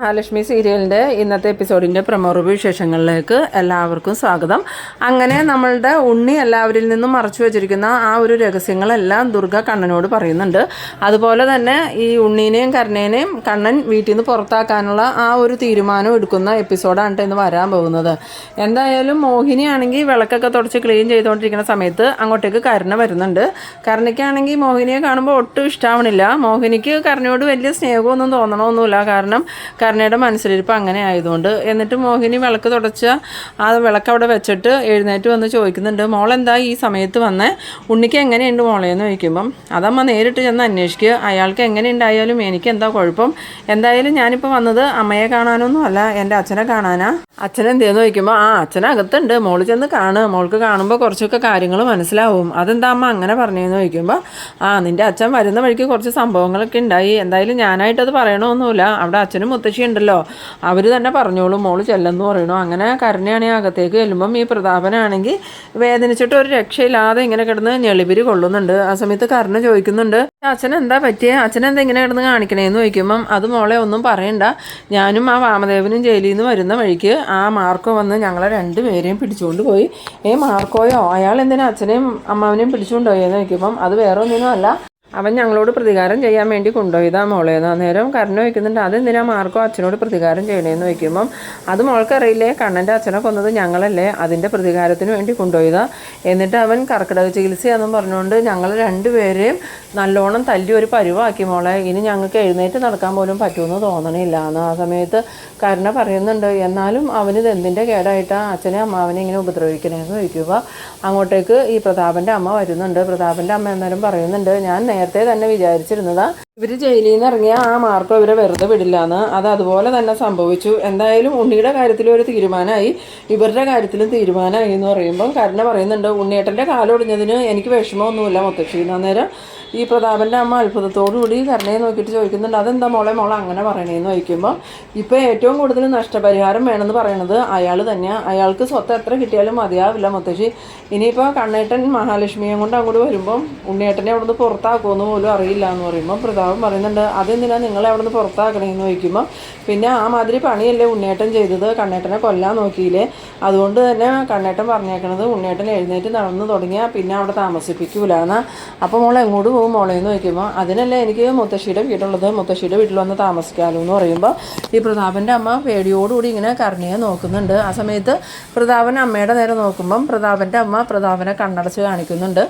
മഹാലക്ഷ്മി സീരിയലിൻ്റെ ഇന്നത്തെ എപ്പിസോഡിൻ്റെ promo review വിശേഷങ്ങളിലേക്ക് എല്ലാവർക്കും സ്വാഗതം. അങ്ങനെ നമ്മളുടെ ഉണ്ണി എല്ലാവരിൽ നിന്നും മറച്ചു വെച്ചിരിക്കുന്ന ആ ഒരു രഹസ്യങ്ങളെല്ലാം ദുർഗ കണ്ണനോട് പറയുന്നുണ്ട്. അതുപോലെ തന്നെ ഈ ഉണ്ണീനെയും കരുണേനെയും കണ്ണൻ വീട്ടിൽ നിന്ന് പുറത്താക്കാനുള്ള ആ ഒരു തീരുമാനം എടുക്കുന്ന എപ്പിസോഡാണ് ഇന്ന് വരാൻ പോകുന്നത്. എന്തായാലും മോഹിനിയാണെങ്കിൽ വിളക്കൊക്കെ തുടച്ച് ക്ലീൻ ചെയ്തുകൊണ്ടിരിക്കുന്ന സമയത്ത് അങ്ങോട്ടേക്ക് കരുണ വരുന്നുണ്ട്. കരുണയ്ക്കാണെങ്കിൽ മോഹിനിയെ കാണുമ്പോൾ ഒട്ടും ഇഷ്ടാവണില്ല. മോഹിനിക്ക് കരുണയോട് വലിയ സ്നേഹമൊന്നും തോന്നണമൊന്നുമില്ല. കാരണം കരുണയുടെ മനസ്സിലിരിപ്പ് അങ്ങനെ ആയതുകൊണ്ട്. എന്നിട്ട് മോഹിനി വിളക്ക് തുടച്ച ആ വിളക്ക് അവിടെ വെച്ചിട്ട് എഴുന്നേറ്റ് വന്ന് ചോദിക്കുന്നുണ്ട്, മോളെന്താ ഈ സമയത്ത് വന്നേ, ഉണ്ണിക്ക് എങ്ങനെയുണ്ട് മോളേന്ന് ചോദിക്കുമ്പം അതമ്മ നേരിട്ട് ചെന്ന് അന്വേഷിക്കുക, അയാൾക്ക് എങ്ങനെയുണ്ടായാലും എനിക്ക് എന്താ കുഴപ്പം, എന്തായാലും ഞാനിപ്പോൾ വന്നത് അമ്മയെ കാണാനൊന്നും അല്ല, എൻ്റെ അച്ഛനെ കാണാനാ. അച്ഛൻ എന്തെന്ന് ചോദിക്കുമ്പോൾ അച്ഛനകത്തുണ്ട്, മോള് ചെന്ന് കാണുക, മോൾക്ക് കാണുമ്പോൾ കുറച്ചൊക്കെ കാര്യങ്ങൾ മനസ്സിലാവും. അതെന്താ അമ്മ അങ്ങനെ പറഞ്ഞതെന്ന് ചോദിക്കുമ്പോൾ നിൻ്റെ അച്ഛൻ വരുന്ന വഴിക്ക് കുറച്ച് സംഭവങ്ങളൊക്കെ ഉണ്ടായി, എന്തായാലും ഞാനായിട്ടത് പറയണമെന്നില്ല, അവിടെ അച്ഛനും മുത്തശ്ശി ഉണ്ടല്ലോ, അവർ തന്നെ പറഞ്ഞോളും, മോള് ചെല്ലെന്ന് പറയണു. അങ്ങനെ കരുണയാണെങ്കിൽ അകത്തേക്ക് ചെല്ലുമ്പം ഈ പ്രതാപനാണെങ്കിൽ വേദനിച്ചിട്ട് ഒരു രക്ഷയില്ലാതെ ഇങ്ങനെ കിടന്ന് ഞെളിപിരി കൊള്ളുന്നുണ്ട്. ആ സമയത്ത് കരുണ ചോദിക്കുന്നുണ്ട്, അച്ഛൻ എന്താ പറ്റിയേ, അച്ഛനെന്താ ഇങ്ങനെ കിടന്ന് കാണിക്കണേന്ന് ചോദിക്കുമ്പം അത് മോളെ ഒന്നും പറയണ്ട, ഞാനും ആ വാമദേവനും ജയിലിൽ നിന്ന് വരുന്ന വഴിക്ക് ആ മാർക്കോ വന്ന് ഞങ്ങളെ രണ്ടുപേരെയും പിടിച്ചുകൊണ്ട് പോയി. മാർക്കോയോ, അയാൾ എന്തിനാ അച്ഛനെയും അമ്മാവനെയും പിടിച്ചുകൊണ്ട് പോയെന്ന് ചോദിക്കുമ്പം അത് വേറെ ഒന്നിനും അല്ല, അവൻ ഞങ്ങളോട് പ്രതികാരം ചെയ്യാൻ വേണ്ടി കൊണ്ടുപോയതാ മോളേന്ന്. അന്നേരം കരുണ വയ്ക്കുന്നുണ്ട്, അതെന്തിനാ മാർക്കോ അച്ഛനോട് പ്രതികാരം ചെയ്യണേന്ന് വയ്ക്കുമ്പം അത് മോൾക്കറിയില്ലേ, കണ്ണൻ്റെ അച്ഛനെ കൊന്നത് ഞങ്ങളല്ലേ, അതിൻ്റെ പ്രതികാരത്തിന് വേണ്ടി കൊണ്ടുപോയതാ. എന്നിട്ട് അവൻ കർക്കിടക ചികിത്സയാണെന്നും പറഞ്ഞുകൊണ്ട് ഞങ്ങൾ രണ്ടുപേരെയും നല്ലോണം തല്ലി ഒരു പരുവാക്കി മോളെ, ഇനി ഞങ്ങൾക്ക് എഴുന്നേറ്റ് നടക്കാൻ പോലും പറ്റുമെന്ന് തോന്നണില്ല എന്ന്. ആ സമയത്ത് കരുണ പറയുന്നുണ്ട്, എന്നാലും അവനിത് എന്തിൻ്റെ കേടായിട്ടാ അച്ഛനെ അമ്മാവനെ ഇങ്ങനെ ഉപദ്രവിക്കണേന്ന് ചോദിക്കുക. അങ്ങോട്ടേക്ക് ഈ പ്രതാപൻ്റെ അമ്മ വരുന്നുണ്ട്. പ്രതാപൻ്റെ അമ്മ എന്നാലും പറയുന്നുണ്ട്, ഞാൻ നേരത്തെ തന്നെ വിചാരിച്ചിരുന്നതാ ഇവർ ജയിലിൽ നിന്ന് ഇറങ്ങിയ ആ മാർക്കോ ഇവരെ വെറുതെ വിടില്ലാന്ന്, അത് അതുപോലെ തന്നെ സംഭവിച്ചു. എന്തായാലും ഉണ്ണിയുടെ കാര്യത്തിലും ഒരു തീരുമാനമായി, ഇവരുടെ കാര്യത്തിലും തീരുമാനമായി എന്ന് പറയുമ്പോൾ കരുണ പറയുന്നുണ്ട്, ഉണ്ണിയേട്ടൻ്റെ കാലൊടിഞ്ഞതിന് എനിക്ക് വിഷമമൊന്നുമില്ല മുത്തശ്ശി. അന്നേരം ഈ പ്രതാപൻ്റെ അമ്മ അത്ഭുതത്തോടുകൂടി കരുണയെ നോക്കിയിട്ട് ചോദിക്കുന്നുണ്ട്, അതെന്താ മോളെ അങ്ങനെ പറയണേന്ന് ചോദിക്കുമ്പോൾ ഇപ്പോൾ ഏറ്റവും കൂടുതൽ നഷ്ടപരിഹാരം വേണമെന്ന് പറയണത് അയാൾ തന്നെയാണ്, അയാൾക്ക് സ്വത്ത് എത്ര കിട്ടിയാലും മതിയാവില്ല മുത്തശ്ശി. ഇനിയിപ്പോൾ കണ്ണേട്ടൻ മഹാലക്ഷ്മിയെ കൊണ്ട് അങ്ങോട്ട് വരുമ്പം ഉണ്ണിയേട്ടനെ അവിടെ നിന്ന് പുറത്താക്കുമെന്ന് പോലും അറിയില്ല എന്ന് പറയുമ്പോൾ പ്രതാപൻ പറയുന്നുണ്ട്, അതെന്തിനാണ് നിങ്ങളെ അവിടെ നിന്ന് പുറത്താക്കണേന്ന് ചോദിക്കുമ്പോൾ പിന്നെ ആ മാതിരി പണിയല്ലേ ഉണ്ണിയേട്ടൻ ചെയ്തത്, കണ്ണേട്ടനെ കൊല്ലാൻ നോക്കിയില്ലേ, അതുകൊണ്ട് തന്നെ കണ്ണേട്ടൻ പറഞ്ഞേക്കണത് ഉണ്ണിയേട്ടൻ എഴുന്നേറ്റ് നടന്നു തുടങ്ങിയാൽ പിന്നെ അവിടെ താമസിപ്പിക്കൂലെന്ന്. അപ്പോൾ മോൾ എങ്ങോട്ട് പോകും മോളേന്ന് ചോദിക്കുമ്പോൾ അതിനല്ലേ എനിക്ക് മുത്തശ്ശിയുടെ വീടുള്ളത്, മുത്തശ്ശിയുടെ വീട്ടിൽ വന്ന് താമസിക്കാമല്ലോ എന്ന് പറയുമ്പോൾ ഈ പ്രതാപൻ്റെ അമ്മ പേടിയോടുകൂടി ഇങ്ങനെ കരുണയെ നോക്കുന്നുണ്ട്. ആ സമയത്ത് പ്രതാപൻ അമ്മയുടെ നേരെ നോക്കുമ്പം പ്രതാപൻ്റെ അമ്മ പ്രതാപനെ കണ്ണടച്ച് കാണിക്കുന്നുണ്ട്.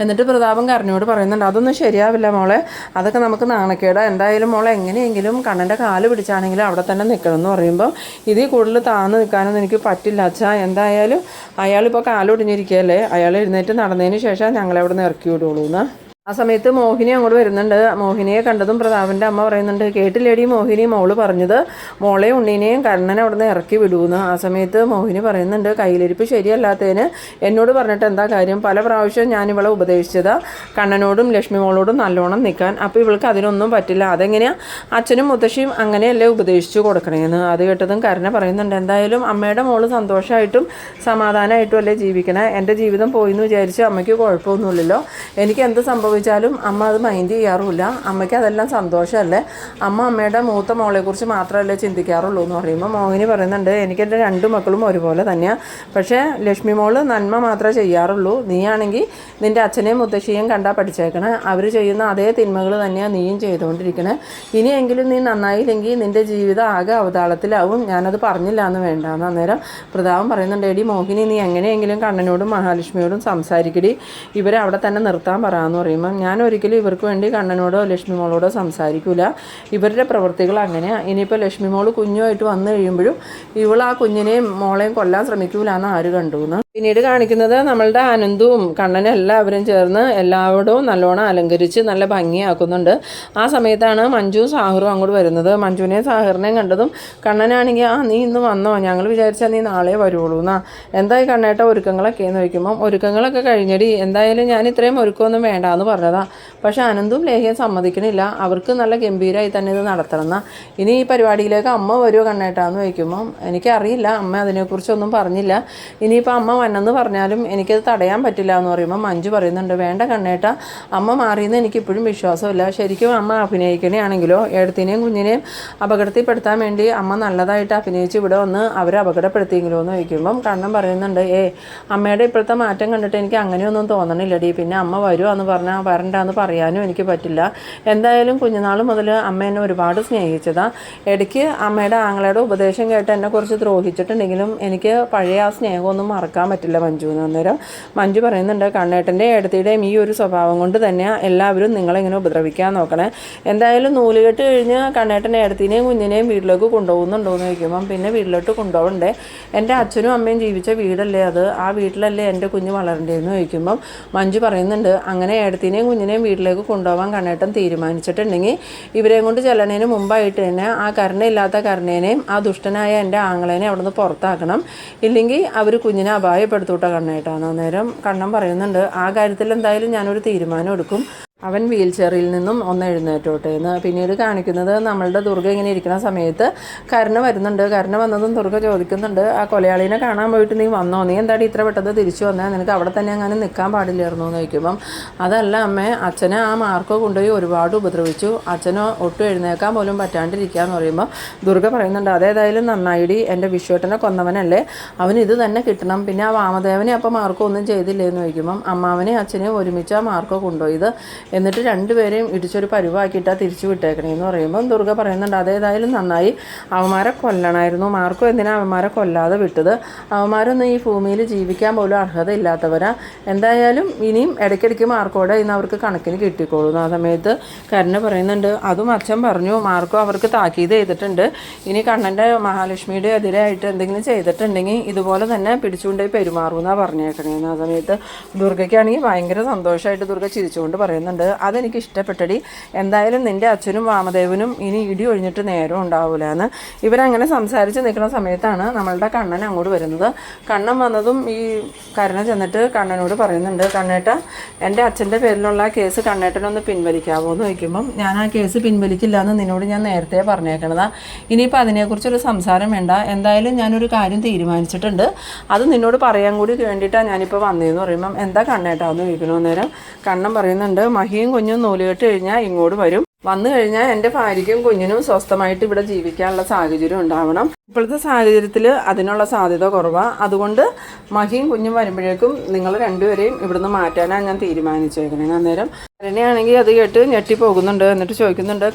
എന്നിട്ട് പ്രതാപൻ കരുണയോട് പറയുന്നുണ്ട്, അതൊന്നും ശരിയാവില്ല മോളെ, അതൊക്കെ നമുക്ക് നാണക്കേടാ, എന്തായാലും മോളെ എങ്ങനെയെങ്കിലും കണ്ണൻ്റെ കാല് പിടിച്ചാണെങ്കിലും അവിടെ തന്നെ നിൽക്കണം എന്ന് പറയുമ്പോൾ ഇതിൽ കൂടുതൽ താന്ന് നിൽക്കാനൊന്നും എനിക്ക് പറ്റില്ല അച്ഛാ, എന്തായാലും അയാളിപ്പോൾ കാലൊടിഞ്ഞിരിക്കുകയല്ലേ, അയാൾ എഴുന്നേറ്റ് നടന്നതിന് ശേഷം ഞങ്ങളെ അവിടെ നിന്ന് ഇറക്കി വിടുള്ളൂ എന്ന്. ആ സമയത്ത് മോഹിനി അങ്ങോട്ട് വരുന്നുണ്ട്. മോഹിനിയെ കണ്ടതും പ്രതാപൻ്റെ അമ്മ പറയുന്നുണ്ട്, കേട്ടില്ലേടി മോഹിനി മോള് പറഞ്ഞത്, മോളെയും ഉണ്ണീനെയും കണ്ണനെ അവിടെ നിന്ന് ഇറക്കി വിടുമെന്ന്. ആ സമയത്ത് മോഹിനി പറയുന്നുണ്ട്, കയ്യിലിരിപ്പ് ശരിയല്ലാത്തതിന് എന്നോട് പറഞ്ഞിട്ട് എന്താ കാര്യം, പല പ്രാവശ്യം ഞാനിവളെ ഉപദേശിച്ചതാ കണ്ണനോടും ലക്ഷ്മി മോളോടും നല്ലോണം നിൽക്കാൻ, അപ്പോൾ ഇവൾക്ക് അതിനൊന്നും പറ്റില്ല, അതെങ്ങനെയാണ് അച്ഛനും മുത്തശ്ശിയും അങ്ങനെയല്ലേ ഉപദേശിച്ചു കൊടുക്കണേന്ന്. അത് കേട്ടതും കരുണ പറയുന്നുണ്ട്, എന്തായാലും അമ്മയുടെ മോള് സന്തോഷമായിട്ടും സമാധാനമായിട്ടും അല്ലേ ജീവിക്കണേ, എൻ്റെ ജീവിതം പോയിന്ന് വിചാരിച്ച് അമ്മയ്ക്ക് കുഴപ്പമൊന്നുമില്ലല്ലോ, എനിക്ക് എന്ത് സംഭവിച്ചാലും അമ്മ അത് മൈൻഡ് ചെയ്യാറുമില്ല, അമ്മയ്ക്ക് അതെല്ലാം സന്തോഷമല്ലേ, അമ്മയുടെ മൂത്ത മോളെക്കുറിച്ച് മാത്രമല്ലേ ചിന്തിക്കാറുള്ളൂ എന്ന് പറയുമ്പോൾ മോഹിനി പറയുന്നുണ്ട്, എനിക്കെൻ്റെ രണ്ട് മക്കളും ഒരുപോലെ തന്നെയാണ്, പക്ഷേ ലക്ഷ്മി മോള് നന്മ മാത്രമേ ചെയ്യാറുള്ളൂ, നീയാണെങ്കിൽ നിൻ്റെ അച്ഛനെയും മുത്തശ്ശിയും കണ്ടാൽ പഠിച്ചേക്കണേ, അവർ ചെയ്യുന്ന അതേ തിന്മകൾ തന്നെയാണ് നീയും ചെയ്തുകൊണ്ടിരിക്കണേ, ഇനിയെങ്കിലും നീ നന്നായില്ലെങ്കിൽ നിൻ്റെ ജീവിതം ആകെ അവതാളത്തിലാവും, ഞാനത് പറഞ്ഞില്ല എന്ന് വേണ്ടാന്ന്. അന്നേരം പ്രതാപൻ പറയുന്നുണ്ട്, എടി മോഹിനി നീ എങ്ങനെയെങ്കിലും കണ്ണനോടും മഹാലക്ഷ്മിയോടും സംസാരിക്കടി, ഇവരെ അവിടെ തന്നെ നിർത്താൻ പറയാമെന്ന് പറയുമ്പോൾ ഞാൻ ഒരിക്കലും ഇവർക്ക് വേണ്ടി കണ്ണനോടോ ലക്ഷ്മി മോളോടോ സംസാരിക്കില്ല, ഇവരുടെ പ്രവൃത്തികൾ അങ്ങനെയാണ്, ഇനിയിപ്പോൾ ലക്ഷ്മി മോള് കുഞ്ഞുമായിട്ട് വന്നു കഴിയുമ്പോഴും ഇവൾ ആ കുഞ്ഞിനെയും മോളെയും കൊല്ലാൻ ശ്രമിക്കൂല എന്ന് ആര് കണ്ടു എന്ന്. പിന്നീട് കാണിക്കുന്നത് നമ്മളുടെ അനന്തവും കണ്ണനും എല്ലാവരും ചേർന്ന് എല്ലാവരോടും നല്ലോണം അലങ്കരിച്ച് നല്ല ഭംഗിയാക്കുന്നുണ്ട്. ആ സമയത്താണ് മഞ്ജുവും സാഹറും അങ്ങോട്ട് വരുന്നത്. മഞ്ജുവിനെയും സാഹറിനെയും കണ്ടതും കണ്ണനാണെങ്കിൽ നീ ഇന്ന് വന്നോ, ഞങ്ങൾ വിചാരിച്ചാൽ നീ നാളെ വരുള്ളൂ എന്നാ, എന്തായി കണ്ണേട്ട ഒരുക്കങ്ങളൊക്കെ എന്ന് വയ്ക്കുമ്പം ഒരുക്കങ്ങളൊക്കെ കഴിഞ്ഞടി, എന്തായാലും ഞാൻ ഇത്രയും ഒരുക്കമൊന്നും വേണ്ട എന്ന് പറഞ്ഞതാ, പക്ഷെ അനന്തും ലേഹയും സമ്മതിക്കണില്ല, അവർക്ക് നല്ല ഗംഭീരമായി തന്നെ ഇത് നടത്തണം എന്നാ, ഇനി ഈ പരിപാടിയിലേക്ക് അമ്മ വരുമോ കണ്ണേട്ടാന്ന് വയ്ക്കുമ്പം എനിക്കറിയില്ല, അമ്മ അതിനെക്കുറിച്ചൊന്നും പറഞ്ഞില്ല, ഇനിയിപ്പോൾ അമ്മ വന്നെന്ന് പറഞ്ഞാലും എനിക്കത് തടയാൻ പറ്റില്ല എന്ന് പറയുമ്പോൾ മഞ്ജു പറയുന്നുണ്ട്, വേണ്ട കണ്ണേട്ട, അമ്മ മാറിയെന്ന് എനിക്കിപ്പോഴും വിശ്വാസമില്ല. ശരിക്കും അമ്മ അഭിനയിക്കണയാണെങ്കിലോ ഏടത്തിനെയും കുഞ്ഞിനെയും അപകടത്തിൽപ്പെടുത്താൻ വേണ്ടി അമ്മ നല്ലതായിട്ട് അഭിനയിച്ച് ഇവിടെ വന്ന് അവരെ അപകടപ്പെടുത്തിയെങ്കിലോ എന്ന് ചോദിക്കുമ്പം കണ്ണൻ പറയുന്നുണ്ട്, അമ്മയുടെ ഇപ്പോഴത്തെ മാറ്റം കണ്ടിട്ട് എനിക്ക് അങ്ങനെയൊന്നും തോന്നണില്ലടി. പിന്നെ അമ്മ വരുവാന്ന് പറഞ്ഞാൽ വരണ്ടാന്ന് പറയാനും എനിക്ക് പറ്റില്ല. എന്തായാലും കുഞ്ഞുനാൾ മുതൽ അമ്മ എന്നെ ഒരുപാട് സ്നേഹിച്ചതാണ്. ഇടയ്ക്ക് അമ്മയുടെ ആങ്ങളയുടെ ഉപദേശം കേട്ട് എന്നെ കുറച്ച് ദ്രോഹിച്ചിട്ടുണ്ടെങ്കിലും എനിക്ക് പഴയ ആ സ്നേഹമൊന്നും മറക്കാൻ പറ്റില്ല മഞ്ജു എന്ന്. അന്നേരം മഞ്ജു പറയുന്നുണ്ട്, കണ്ണേട്ടൻ്റെ ഏടത്തിയുടെയും ഈ ഒരു സ്വഭാവം കൊണ്ട് തന്നെ എല്ലാവരും നിങ്ങളിങ്ങനെ ഉപദ്രവിക്കാൻ നോക്കണേ. എന്തായാലും നൂലുകെട്ട് കഴിഞ്ഞ് കണ്ണേട്ടൻ ഏടത്തിനെയും കുഞ്ഞിനെയും വീട്ടിലേക്ക് കൊണ്ടുപോകുന്നുണ്ടോ എന്ന് ചോദിക്കുമ്പം പിന്നെ വീട്ടിലോട്ട് കൊണ്ടുപോകണ്ടേ, എൻ്റെ അച്ഛനും അമ്മയും ജീവിച്ച വീടല്ലേ അത്, ആ വീട്ടിലല്ലേ എൻ്റെ കുഞ്ഞ് വളരണ്ടേന്ന് ചോദിക്കുമ്പം മഞ്ജു പറയുന്നുണ്ട്, അങ്ങനെ ഏടത്തിനെയും കുഞ്ഞിനെയും വീട്ടിലേക്ക് കൊണ്ടുപോകാൻ കണ്ണേട്ടൻ തീരുമാനിച്ചിട്ടുണ്ടെങ്കിൽ ഇവരെയും കൊണ്ട് ചെല്ലണേന് മുമ്പായിട്ട് തന്നെ ആ കരുണയില്ലാത്ത കരുണേനെയും ആ ദുഷ്ടനായ എൻ്റെ ആങ്ങളേനെ അവിടെ നിന്ന് പുറത്താക്കണം, ഇല്ലെങ്കിൽ അവർ കുഞ്ഞിനെ അപായപ്പെടുത്തൂട്ട കണ്ണേട്ടാണ്. അന്നേരം കണ്ണൻ പറയുന്നുണ്ട്, ആ കാര്യത്തിൽ എന്തായാലും ഞാനൊരു തീരുമാനം എടുക്കും, അവൻ വീൽ ചെയറിൽ നിന്നും ഒന്ന് എഴുന്നേറ്റോട്ടെ എന്ന്. പിന്നീട് കാണിക്കുന്നത് നമ്മളുടെ ദുർഗ ഇങ്ങനെ ഇരിക്കുന്ന സമയത്ത് കരുണ വരുന്നുണ്ട്. കരുണ വന്നതും ദുർഗ ചോദിക്കുന്നുണ്ട്, ആ കൊലയാളീനെ കാണാൻ പോയിട്ട് നീ വന്നോ, നീ എന്താടി ഇത്ര പെട്ടെന്ന് തിരിച്ചു വന്നാൽ, നിനക്ക് അവിടെ തന്നെ അങ്ങനെ നിൽക്കാൻ പാടില്ലായിരുന്നു എന്ന് ചോദിക്കുമ്പം, അതല്ല അമ്മേ, അച്ഛനെ ആ മാർക്കോ കൊണ്ടുപോയി ഒരുപാട് ഉപദ്രവിച്ചു, അച്ഛനോ ഒട്ടും എഴുന്നേക്കാൻ പോലും പറ്റാണ്ടിരിക്കുക എന്ന് പറയുമ്പോൾ ദുർഗ പറയുന്നുണ്ട്, അതേതായാലും നന്നായിടി, എൻ്റെ വിശ്വട്ടനെ കൊന്നവനല്ലേ, അവന് ഇത് തന്നെ കിട്ടണം. പിന്നെ ആ വാമദേവനെ അപ്പം മാർക്കോ ഒന്നും ചെയ്തില്ലേ എന്ന് ചോദിക്കുമ്പം അമ്മാവനെ അച്ഛനെയും ഒരുമിച്ച് ആ മാർക്കോ കൊണ്ടുപോയത്, എന്നിട്ട് രണ്ടുപേരെയും ഇടിച്ചൊരു പരുവാക്കിയിട്ടാണ് തിരിച്ചു വിട്ടേക്കണേന്ന് പറയുമ്പം ദുർഗ പറയുന്നുണ്ട്, അതേതായാലും നന്നായി, അവന്മാരെ കൊല്ലണമായിരുന്നു, മാർക്കോ എന്തിനാ അവന്മാരെ കൊല്ലാതെ വിട്ടത്, അവന്മാരൊന്നും ഈ ഭൂമിയിൽ ജീവിക്കാൻ പോലും അർഹതയില്ലാത്തവരാ, എന്തായാലും ഇനിയും ഇടയ്ക്കിടയ്ക്ക് മാർക്കോടെ ഇന്ന് അവർക്ക് കണക്കിന് കിട്ടിക്കോളും. ആ സമയത്ത് കരുണ പറയുന്നുണ്ട്, അതും അച്ഛൻ പറഞ്ഞു, മാർക്കോ അവർക്ക് താക്കീത് ചെയ്തിട്ടുണ്ട്, ഇനി കണ്ണൻ്റെ മഹാലക്ഷ്മിയുടെ എതിരായിട്ട് എന്തെങ്കിലും ചെയ്തിട്ടുണ്ടെങ്കിൽ ഇതുപോലെ തന്നെ പിടിച്ചുകൊണ്ടുപോയി പെരുമാറുമെന്നാണ് പറഞ്ഞേക്കണേന്ന്. ആ സമയത്ത് ദുർഗയ്ക്കാണെങ്കിൽ ഭയങ്കര സന്തോഷമായിട്ട് ദുർഗ ചിരിച്ചുകൊണ്ട് പറയുന്നുണ്ട്, അതെനിക്ക് ഇഷ്ടപ്പെട്ടടി, എന്തായാലും നിൻ്റെ അച്ഛനും വാമദേവനും ഇനി ഇടി ഒഴിഞ്ഞിട്ട് നേരം ഉണ്ടാവില്ല എന്ന്. ഇവരങ്ങനെ സംസാരിച്ച് നിൽക്കുന്ന സമയത്താണ് നമ്മളുടെ കണ്ണൻ അങ്ങോട്ട് വരുന്നത്. കണ്ണൻ വന്നതും ഈ കരുണ ചെന്നിട്ട് കണ്ണനോട് പറയുന്നുണ്ട്, കണ്ണേട്ട, എൻ്റെ അച്ഛൻ്റെ പേരിലുള്ള കേസ് കണ്ണേട്ടനൊന്ന് പിൻവലിക്കാമോ എന്ന് ചോദിക്കുമ്പം, ഞാൻ ആ കേസ് പിൻവലിക്കില്ല എന്ന് നിന്നോട് ഞാൻ നേരത്തെ പറഞ്ഞേക്കണതാണ്, ഇനിയിപ്പോൾ അതിനെക്കുറിച്ചൊരു സംസാരം വേണ്ട, എന്തായാലും ഞാനൊരു കാര്യം തീരുമാനിച്ചിട്ടുണ്ട്, അത് നിന്നോട് പറയാൻ കൂടി വേണ്ടിയിട്ടാണ് ഞാനിപ്പോൾ വന്നതെന്ന് പറയുമ്പം, എന്താ കണ്ണേട്ടാന്ന് ചോദിക്കണോ. നേരം കണ്ണൻ പറയുന്നുണ്ട്, മഹിയും കുഞ്ഞും നൂലുകെട്ട് കഴിഞ്ഞാൽ ഇങ്ങോട്ട് വരും, വന്നു കഴിഞ്ഞാൽ എൻ്റെ ഭാര്യയ്ക്കും കുഞ്ഞിനും സ്വസ്ഥമായിട്ട് ഇവിടെ ജീവിക്കാനുള്ള സാഹചര്യം ഉണ്ടാവണം. ഇപ്പോഴത്തെ സാഹചര്യത്തിൽ അതിനുള്ള സാധ്യത കുറവാണ്, അതുകൊണ്ട് മഹിയും കുഞ്ഞും വരുമ്പോഴേക്കും നിങ്ങൾ രണ്ടുപേരെയും ഇവിടുന്ന് മാറ്റാനാണ് ഞാൻ തീരുമാനിച്ചേക്കണേ. അന്നേരം കരുണയാണെങ്കിൽ അത് കേട്ട് ഞെട്ടിപ്പോകുന്നുണ്ട്. എന്നിട്ട് ചോദിക്കുന്നുണ്ട്,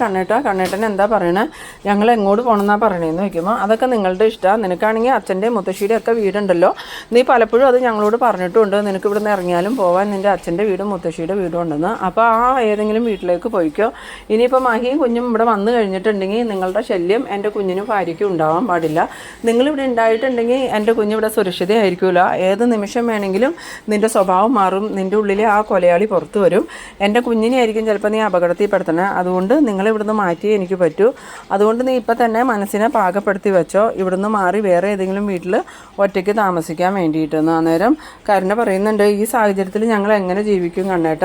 കണ്ണേട്ടൻ എന്താ പറയണേ, ഞങ്ങൾ എങ്ങോട്ട് പോകണമെന്നാണ് പറയണേന്ന് ചോദിക്കുമ്പോൾ, അതൊക്കെ നിങ്ങളുടെ ഇഷ്ടമാണ്, നിനക്കാണെങ്കിൽ അച്ഛൻ്റെ മുത്തശ്ശിയുടെ ഒക്കെ വീടുണ്ടല്ലോ, നീ പലപ്പോഴും അത് ഞങ്ങളോട് പറഞ്ഞിട്ടുണ്ട്, നിനക്ക് ഇവിടുന്ന് ഇറങ്ങിയാലും പോകാൻ നിൻ്റെ അച്ഛൻ്റെ വീടും മുത്തശ്ശിയുടെ വീടും ഉണ്ടെന്ന്, അപ്പോൾ ആ ഏതെങ്കിലും വീട്ടിലേക്ക് പോയിക്കോ. ഇനിയിപ്പോൾ മഹിയും കുഞ്ഞും ഇവിടെ വന്നു കഴിഞ്ഞിട്ടുണ്ടെങ്കിൽ നിങ്ങളുടെ ശല്യം എൻ്റെ കുഞ്ഞിനും ഭാര്യയ്ക്കും ഉണ്ടാവാൻ പാടില്ല, നിങ്ങളിവിടെ ഉണ്ടായിട്ടുണ്ടെങ്കിൽ എൻ്റെ കുഞ്ഞിവിടെ സുരക്ഷിതയായിരിക്കില്ല, ഏത് നിമിഷം വേണമെങ്കിലും നിൻ്റെ സ്വഭാവം മാറും, നിൻ്റെ ഉള്ളിലെ ആ കൊലയാളി പുറത്തു വരും, എൻ്റെ കുഞ്ഞിനെ ആയിരിക്കും ചിലപ്പോൾ നീ അപകടത്തിൽപ്പെടുത്തണേ, അതുകൊണ്ട് നിങ്ങളിവിടുന്ന് മാറ്റിയേ എനിക്ക് പറ്റൂ, അതുകൊണ്ട് നീ ഇപ്പം തന്നെ മനസ്സിനെ പാകപ്പെടുത്തി വെച്ചോ, ഇവിടുന്ന് മാറി വേറെ ഏതെങ്കിലും വീട്ടിൽ ഒറ്റയ്ക്ക് താമസിക്കാൻ വേണ്ടിയിട്ടെന്ന്. അന്നേരം കരുണ പറയുന്നുണ്ട്, ഈ സാഹചര്യത്തിൽ ഞങ്ങൾ എങ്ങനെ ജീവിക്കും കണ്ണേട്ട,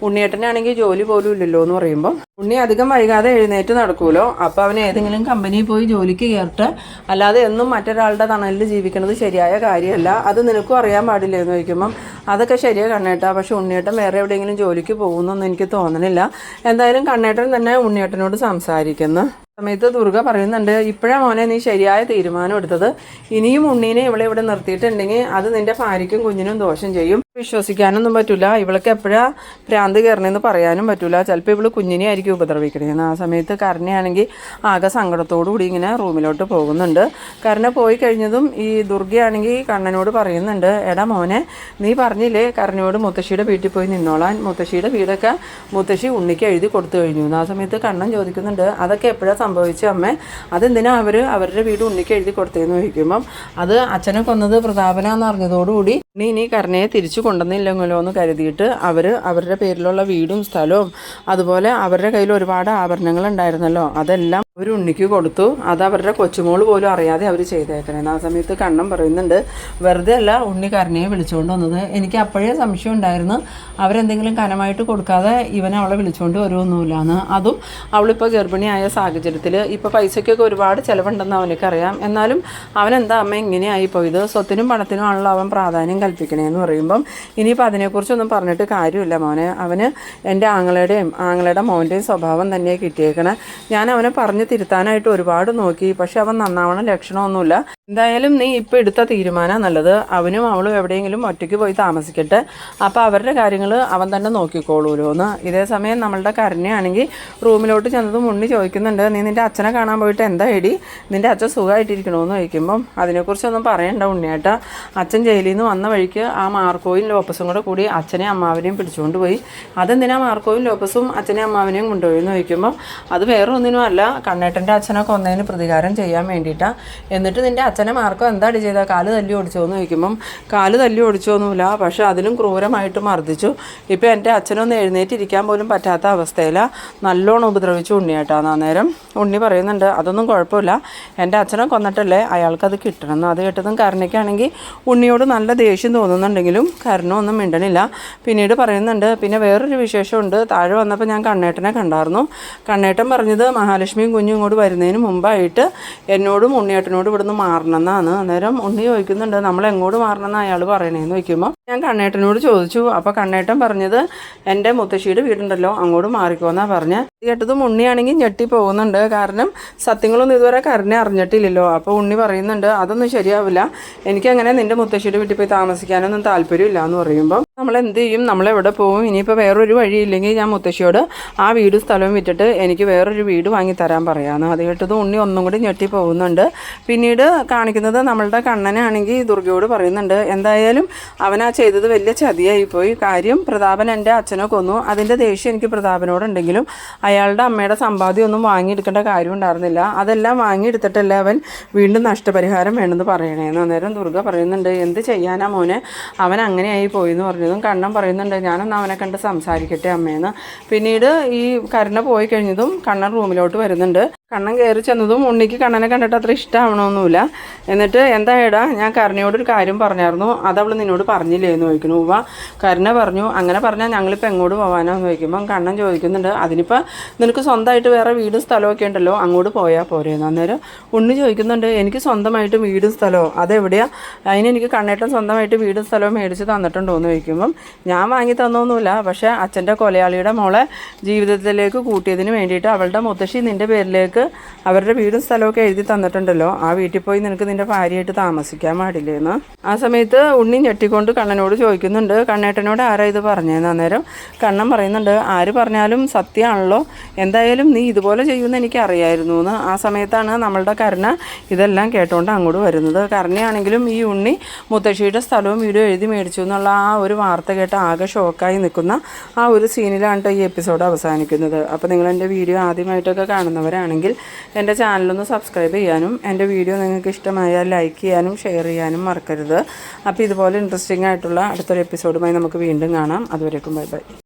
ഉണ്ണിയേട്ടനാണെങ്കിൽ ജോലി പോലും ഇല്ലല്ലോ എന്ന് പറയുമ്പോൾ, ഉണ്ണി അധികം വൈകാതെ എഴുന്നേറ്റ് നടക്കുമല്ലോ, അപ്പോൾ അവൻ ഏതെങ്കിലും കമ്പനിയിൽ പോയി ജോലിക്ക് കയറട്ടെ, അല്ലാതെ എന്നും മറ്റൊരാളുടെ തണലിൽ ജീവിക്കുന്നത് ശരിയായ കാര്യമല്ല, അത് നിനക്കും അറിയാൻ പാടില്ല എന്ന് ചോദിക്കുമ്പം, അതൊക്കെ ശരിയാണ് കണ്ണേട്ട, പക്ഷെ ഉണ്ണിയേട്ടൻ വേറെ എവിടെയെങ്കിലും ജോലിക്ക് പോകുന്നൊന്നും എനിക്ക് തോന്നണില്ല. എന്തായാലും കണ്ണേട്ടൻ തന്നെ ഉണ്ണിയേട്ടനോട് സംസാരിക്കുന്നു. സമയത്ത് ദുർഗ പറയുന്നുണ്ട്, ഇപ്പോഴാണ് മോനെ നീ ശരിയായ തീരുമാനം എടുത്തത്, ഇനിയും ഉണ്ണീനെ ഇവിടെ നിർത്തിയിട്ടുണ്ടെങ്കിൽ അത് നിൻ്റെ ഭാര്യയ്ക്കും കുഞ്ഞിനും ദോഷം ചെയ്യും, വിശ്വസിക്കാനൊന്നും പറ്റില്ല, ഇവൾക്ക് എപ്പോഴാണ് ഭ്രാന്ത് കയറണമെന്ന് പറയാനും പറ്റില്ല, ചിലപ്പോൾ ഇവൾ കുഞ്ഞിനെ ആയിരിക്കും ഉപദ്രവിക്കണേന്ന്. ആ സമയത്ത് കരുണയാണെങ്കിൽ ആകെ സങ്കടത്തോടു കൂടി ഇങ്ങനെ റൂമിലോട്ട് പോകുന്നുണ്ട്. കരുണ പോയി കഴിഞ്ഞതും ഈ ദുർഗയാണെങ്കിൽ കണ്ണനോട് പറയുന്നുണ്ട്, എടാ മോനെ, നീ പറഞ്ഞില്ലേ കരുണയോട് മുത്തശ്ശിയുടെ വീട്ടിൽ പോയി നിന്നോളാൻ, മുത്തശ്ശിയുടെ വീടൊക്കെ മുത്തശ്ശി ഉണ്ണിക്ക് എഴുതി കൊടുത്തു കഴിഞ്ഞു. ആ സമയത്ത് കണ്ണൻ ചോദിക്കുന്നുണ്ട്, അതൊക്കെ എപ്പോഴാണ് സംഭവിച്ചു അമ്മേ, അതെന്തിനാ അവരുടെ വീട് ഉണ്ണിക്ക് എഴുതി കൊടുത്തതെന്ന് ചോദിക്കുമ്പം, അത് അച്ഛനെ കൊന്നത് പ്രതാപനാന്ന് അറിഞ്ഞതോടുകൂടി ഇനി കരുണയെ തിരിച്ചു കൊണ്ടുവന്നില്ലെങ്കിലോ എന്ന് കരുതിയിട്ട് അവരുടെ പേരിലുള്ള വീടും സ്ഥലവും അതുപോലെ അവരുടെ കയ്യിൽ ഒരുപാട് ആഭരണങ്ങൾ ഉണ്ടായിരുന്നല്ലോ, അതെല്ലാം അവർ ഉണ്ണിക്ക് കൊടുത്തു. അത് അവരുടെ കൊച്ചുമോള് പോലും അറിയാതെ അവർ ചെയ്തേക്കണേന്ന്. ആ സമയത്ത് കണ്ണൻ പറയുന്നുണ്ട്, വെറുതെ അല്ല ഉണ്ണി കരുണയെ വിളിച്ചുകൊണ്ട് വന്നത്. എനിക്ക് അപ്പോഴേ സംശയം ഉണ്ടായിരുന്നു അവരെന്തെങ്കിലും കനമായിട്ട് കൊടുക്കാതെ ഇവനെ അവളെ വിളിച്ചുകൊണ്ട് വരുമൊന്നുമില്ലാന്ന്. അതും അവളിപ്പോൾ ഗർഭിണിയായ സാഹചര്യത്തിൽ ഇപ്പോൾ പൈസയ്ക്കൊക്കെ ഒരുപാട് ചിലവുണ്ടെന്ന് അവനക്കറിയാം. എന്നാലും അവനെന്താ അമ്മ ഇങ്ങനെയായി പോയത്? സ്വത്തിനും പണത്തിനും ആണല്ലോ അവൻ പ്രാധാന്യം കൽപ്പിക്കണേന്ന് പറയുമ്പം ഇനിയിപ്പോൾ അതിനെക്കുറിച്ചൊന്നും പറഞ്ഞിട്ട് കാര്യമില്ല മോനെ. അവന് എൻ്റെ ആങ്ങളുടെ മോൻ്റെയും സ്വഭാവം തന്നെ കിട്ടിയേക്കണേ. ഞാൻ അവനെ പറഞ്ഞ് തിരുത്താനായിട്ട് ഒരുപാട് നോക്കി, പക്ഷെ അവൻ നന്നാവണ ലക്ഷണമൊന്നുമില്ല. എന്തായാലും നീ ഇപ്പോൾ എടുത്ത തീരുമാനം നല്ലത്. അവനും അവളും എവിടെയെങ്കിലും ഒറ്റയ്ക്ക് പോയി താമസിക്കട്ടെ, അപ്പോൾ അവരുടെ കാര്യങ്ങൾ അവൻ തന്നെ നോക്കിക്കോളൂല്ലോ എന്ന്. ഇതേ സമയം നമ്മളുടെ കരുണയാണെങ്കിൽ റൂമിലോട്ട് ചെന്നതും ഉണ്ണി ചോദിക്കുന്നുണ്ട്, നീ നിൻ്റെ അച്ഛനെ കാണാൻ പോയിട്ട് എന്താ എടി, നിൻ്റെ അച്ഛൻ സുഖമായിട്ടിരിക്കണമെന്ന് ചോദിക്കുമ്പം അതിനെക്കുറിച്ചൊന്നും പറയണ്ട ഉണ്ണിയേട്ടാ. അച്ഛൻ ജയിലിൽ നിന്ന് വന്ന വഴിക്ക് ആ മാർക്കോയും ലോപ്പസും കൂടി അച്ഛനെയും അമ്മാവനെയും പിടിച്ചുകൊണ്ട് പോയി. അതെന്തിനാ മാർക്കോയും ലോപ്പസും അച്ഛനെയും അമ്മാവനെയും കൊണ്ടുപോയി എന്ന് ചോദിക്കുമ്പോൾ അത് വേറെ ഒന്നിനുമല്ല, കണ്ണേട്ടൻ്റെ അച്ഛനെ കൊന്നതിന് പ്രതികാരം ചെയ്യാൻ വേണ്ടിയിട്ടാണ്. എന്നിട്ട് നിൻ്റെ അച്ഛനെ മാർക്കോ എന്താടി ചെയ്താൽ കാല് തല്ലി ഓടിച്ചോന്ന് ചോദിക്കുമ്പം കാല് തല്ലി ഓടിച്ചോന്നുമില്ല, പക്ഷെ അതിലും ക്രൂരമായിട്ട് മർദ്ദിച്ചു. ഇപ്പോൾ എൻ്റെ അച്ഛനൊന്ന് എഴുന്നേറ്റിരിക്കാൻ പോലും പറ്റാത്ത അവസ്ഥയിലാണ്. നല്ലോണം ഉപദ്രവിച്ചു ഉണ്ണിയേട്ടാന്ന്. അന്നേരം ഉണ്ണി പറയുന്നുണ്ട്, അതൊന്നും കുഴപ്പമില്ല, എൻ്റെ അച്ഛനെ കൊന്നിട്ടല്ലേ അയാൾക്കത് കിട്ടണമെന്ന്. അത് കേട്ടതും കരുണയ്ക്കാണെങ്കിൽ ഉണ്ണിയോട് നല്ല ദേഷ്യം തോന്നുന്നുണ്ടെങ്കിലും കരുണ ഒന്നും മിണ്ടണില്ല. പിന്നീട് പറയുന്നുണ്ട്, പിന്നെ വേറൊരു വിശേഷമുണ്ട്. താഴെ വന്നപ്പോൾ ഞാൻ കണ്ണേട്ടനെ കണ്ടായിരുന്നു. കണ്ണേട്ടൻ പറഞ്ഞത് മഹാലക്ഷ്മിയും കുഞ്ഞും ഇങ്ങോട്ട് വരുന്നതിന് മുമ്പായിട്ട് എന്നോടും ഉണ്ണിയേട്ടനോടും ഇവിടുന്ന് മാറണമെന്നാണ്. അന്നേരം ഉണ്ണി ചോദിക്കുന്നുണ്ട്, നമ്മൾ എങ്ങോട്ട് മാറണമെന്ന് അയാൾ പറയണേന്ന് ചോദിക്കുമ്പോൾ ഞാൻ കണ്ണേട്ടനോട് ചോദിച്ചു. അപ്പോൾ കണ്ണേട്ടൻ പറഞ്ഞത് എൻ്റെ മുത്തശ്ശിയുടെ വീടുണ്ടല്ലോ അങ്ങോട്ട് മാറിക്കോന്നാണ് പറഞ്ഞത്. കേട്ടതും ഉണ്ണിയാണെങ്കിൽ ഞെട്ടി പോകുന്നുണ്ട്. കാരണം സത്യങ്ങളൊന്നും ഇതുവരെ കരുണ അറിഞ്ഞിട്ടില്ലല്ലോ. അപ്പോൾ ഉണ്ണി പറയുന്നുണ്ട്, അതൊന്നും ശരിയാവില്ല, എനിക്കങ്ങനെ നിൻ്റെ മുത്തശ്ശിയുടെ വീട്ടിൽ പോയി താമസിക്കാനൊന്നും താല്പര്യമില്ല എന്ന് പറയുമ്പോൾ നമ്മൾ എന്ത് ചെയ്യും, നമ്മളെവിടെ പോകും? ഇനിയിപ്പോൾ വേറൊരു വഴിയില്ലെങ്കിൽ ഞാൻ മുത്തശ്ശിയോട് ആ വീടും സ്ഥലവും വിറ്റിട്ട് എനിക്ക് വേറൊരു വീട് വാങ്ങിത്തരാൻ പറയാമെന്ന്. അത് കേട്ടതും ഉണ്ണി ഒന്നും കൂടി ഞെട്ടി പോകുന്നുണ്ട്. പിന്നീട് കാണിക്കുന്നത് നമ്മളുടെ കണ്ണനാണെങ്കിൽ ദുർഗയോട് പറയുന്നുണ്ട്, എന്തായാലും അവനാ ചെയ്തത് വലിയ ചതിയായിപ്പോയി. കാര്യം പ്രതാപൻ എൻ്റെ അച്ഛനെ കൊന്നു, അതിൻ്റെ ദേഷ്യം എനിക്ക് പ്രതാപനോടുണ്ടെങ്കിലും അയാളുടെ അമ്മയുടെ സമ്പാദ്യമൊന്നും വാങ്ങിയെടുക്കേണ്ട കാര്യം ഉണ്ടായിരുന്നില്ല. അതെല്ലാം വാങ്ങിയെടുത്തിട്ടല്ലേ അവൻ വീണ്ടും നഷ്ടപരിഹാരം വേണമെന്ന് പറയണേന്ന്. അന്നേരം ദുർഗ പറയുന്നുണ്ട്, എന്ത് ചെയ്യാനാ മോനെ, അവൻ അങ്ങനെയായി പോയി എന്ന് പറഞ്ഞതും കണ്ണൻ പറയുന്നുണ്ട്, ഞാനൊന്ന് അവനെ കണ്ട് സംസാരിക്കട്ടെ അമ്മേന്ന്. പിന്നീട് ഈ കരുണ പോയി കഴിഞ്ഞതും കണ്ണൻ റൂമിലോട്ട് വരുന്നുണ്ട്. കണ്ണൻ കയറി ചെന്നതും ഉണ്ണിക്ക് കണ്ണനെ കണ്ടിട്ട് അത്ര ഇഷ്ടമാവണമെന്നില്ല. എന്നിട്ട് എന്താ ഏടാ, ഞാൻ കരുണയോടൊരു കാര്യം പറഞ്ഞായിരുന്നു, അതവൾ നിന്നോട് പറഞ്ഞില്ലേ എന്ന് ചോദിക്കുന്നു. ഉവ്വ കരുണ പറഞ്ഞു. അങ്ങനെ പറഞ്ഞാൽ ഞങ്ങളിപ്പോൾ എങ്ങോട്ട് പോകാനാന്ന് ചോദിക്കുമ്പം കണ്ണൻ ചോദിക്കുന്നുണ്ട്, അതിനിപ്പോൾ നിനക്ക് സ്വന്തമായിട്ട് വേറെ വീടും സ്ഥലമൊക്കെ ഉണ്ടല്ലോ, അങ്ങോട്ട് പോയാൽ പോരെയെന്ന്. അന്നേരം ഉണ്ണി ചോദിക്കുന്നുണ്ട്, എനിക്ക് സ്വന്തമായിട്ട് വീടും സ്ഥലമോ, അതെവിടെയാണ്? അതിനെനിക്ക് കണ്ണേട്ടൻ സ്വന്തമായിട്ട് വീടും സ്ഥലവും മേടിച്ച് തന്നിട്ടുണ്ടോ എന്ന് ചോദിക്കുമ്പം ഞാൻ വാങ്ങി തന്നൊന്നുമില്ല, പക്ഷേ അച്ഛൻ്റെ കൊലയാളിയുടെ മോളെ ജീവിതത്തിലേക്ക് കൂട്ടിയതിന് വേണ്ടിയിട്ട് അവളുടെ മുത്തശ്ശി നിൻ്റെ പേരിലേക്ക് അവരുടെ വീടും സ്ഥലമൊക്കെ എഴുതി തന്നിട്ടുണ്ടല്ലോ, ആ വീട്ടിൽ പോയി നിനക്ക് നിൻ്റെ ഭാര്യയായിട്ട് താമസിക്കാൻ പാടില്ലേന്ന്. ആ സമയത്ത് ഉണ്ണി ഞെട്ടിക്കൊണ്ട് കണ്ണനോട് ചോദിക്കുന്നുണ്ട്, കണ്ണേട്ടനോട് ആരാ ഇത് പറഞ്ഞതെന്ന്. അന്നേരം കണ്ണൻ പറയുന്നുണ്ട്, ആര് പറഞ്ഞാലും സത്യമാണല്ലോ, എന്തായാലും നീ ഇതുപോലെ ചെയ്യുമെന്ന് എനിക്ക് അറിയായിരുന്നു എന്ന്. ആ സമയത്താണ് നമ്മളുടെ കരുണ ഇതെല്ലാം കേട്ടോണ്ട് അങ്ങോട്ട് വരുന്നത്. കരുണയാണെങ്കിലും ഈ ഉണ്ണി മുത്തശ്ശിയുടെ സ്ഥലവും വീടും എഴുതി മേടിച്ചു എന്നുള്ള ആ ഒരു വാർത്ത കേട്ട് ആകെ ഷോക്കായി നിൽക്കുന്ന ആ ഒരു സീനിലാണ് ഈ എപ്പിസോഡ് അവസാനിക്കുന്നത്. അപ്പോൾ നിങ്ങൾ എൻ്റെ വീഡിയോ ആദ്യമായിട്ടൊക്കെ കാണുന്നവരാണെങ്കിൽ എൻ്റെ ചാനലൊന്ന് സബ്സ്ക്രൈബ് ചെയ്യാനും എൻ്റെ വീഡിയോ നിങ്ങൾക്ക് ഇഷ്ടമായാൽ ലൈക്ക് ചെയ്യാനും ഷെയർ ചെയ്യാനും മറക്കരുത്. അപ്പോൾ ഇതുപോലെ ഇൻട്രസ്റ്റിംഗ് ആയിട്ടുള്ള അടുത്തൊരു എപ്പിസോഡുമായി നമുക്ക് വീണ്ടും കാണാം. അതുവരേക്കും ബൈ ബൈ.